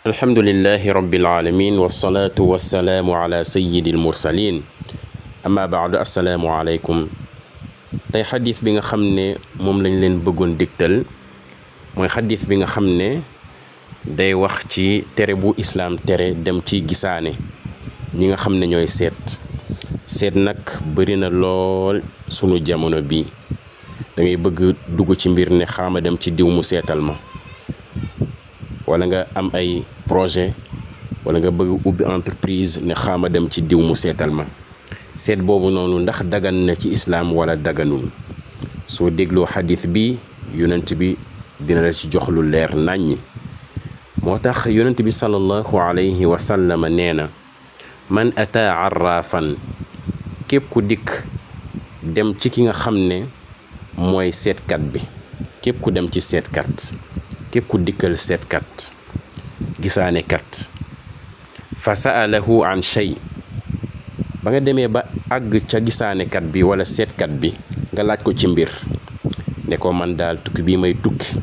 alhamdulillahi rabbil alamin wassalatu wassalamu ala sayyidil mursalin amma ba'du assalamu alaykum. tay hadith bi nga xamne mom lañ leen bëggoon diktal moy hadith bi nga xamne day wax ci tere bu islam tere dem ci gisaane ñi nga xamne ñoy seet nak bari na lool sunu jamono bi da ngay bëgg dugg ci mbir ne xama dem ci diw mu seetal ma, wala nga am ay projet wala nga bëgg ubbi entreprise ne xama dem ci diw mu seetal ma. seet boobu noonu ndax dagan na ci islam wala daganul? soo dégloo xadis bi yonent bi dina la ci jox lu leer naññi. moo tax yonent bi sallallahu alayhi wa sallam nee na man ataa arraafan, képp ku dikk dem ci ki nga xam ne mooy seetkat bi, képp ku dem ci seetkat, képp ku dikkal seetkat gisaanekat, fa sa'alahu an shay, ba nga demee ba àgg ca gisaanekat bi wala seetkat bi nga laaj ko ci mbir ne ko man daal tukki bii may tukki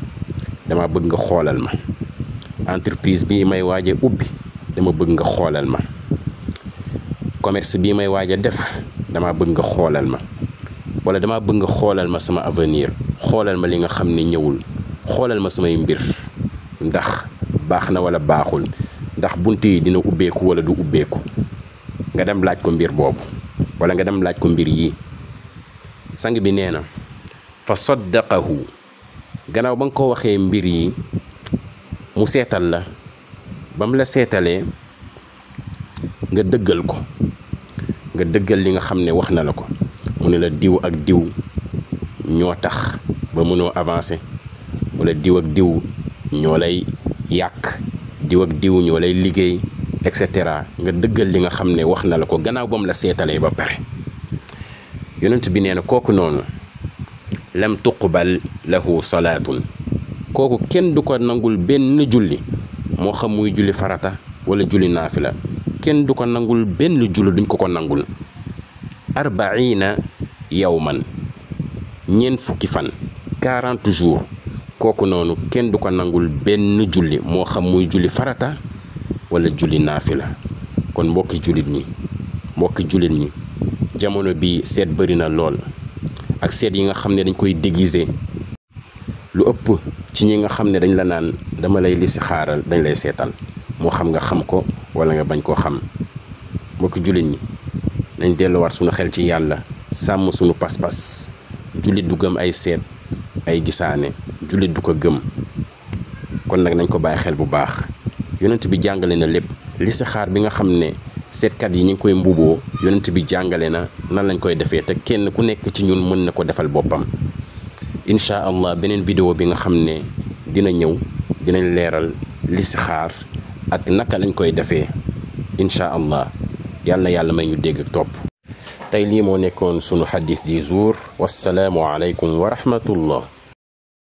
dama bëgg nga xoolal ma, entreprise bii may waaje ubbi dama bëgg nga xoolal ma, commerce bii may waaja def dama bëgg nga xoolal ma, wala dama bëgg nga xoolal ma sama avenir, xoolal ma li nga xam ne ñëwul, xoolal ma samay mbir ndax baax na wala baaxul, ndax bunt yi dina ubbeeku wala du ubbeeku. nga dem laaj ko mbir boobu wala nga dem laaj ko mbir yi. sang bi nee na fa saddaqahu, gannaaw ba nga ko waxee mbir yi mu seetal la, ba mu la seetalee nga dëggal ko, nga dëggal li nga xam ne wax na la ko. mu ne la diw ak diw ñoo tax ba mënoo avancer, wala diw ak diw ñoo lay yàq, diw ak diw ñoo lay liggéey, et cetera. nga dëggal li nga xam ne wax na la ko gannaaw ba mu la seetalee ba pare. yonent bi nee na kooku noonu lam tuqbal lahu salaatun, kooku kenn du ko nangul benn julli, moo xam muy julli farata wala julli naafila, kenn du ko nangul benn julli, duñ ko nangul 40 yawman, ñeent fukki fan, 40 jours. kooku noonu kenn du ko nangul benn julli, moo xam muy julli farata wala julli naafila. kon mbokki jullit ñi jamono bi seet bari na lool, ak seet yi nga xam ne dañ koy déguiser. lu ëpp ci ñi nga xam ne dañ la naan dama lay listixaaral, dañ lay seetal, moo xam nga xam ko wala nga bañ koo xam. mbokki jullit ñi nañ delluwaat suñu xel ci yàlla, sàmm suñu pas-pas. jullit du gëm ay seet, ay gisaane, jullit du ko gëm. kon nag nañ ko bàyyi xel bu baax. yonent bi jàngale na lépp. listixaar bi nga xam ne seetkat yi ñu ngi koy mbuboo, yonent bi jàngale na nan lañ koy defee, te kenn ku nekk ci ñun mën na ko defal boppam. incha allah beneen vidéo bi nga xam ne dina ñëw dinañ leeral listixaar ak naka lañ koy defee. incha allah yàlla na yàlla may ñu dégg ak topp. tey lii moo nekkoon sunu xadis du jour. wassalaamu aleykum wa rahmatullah.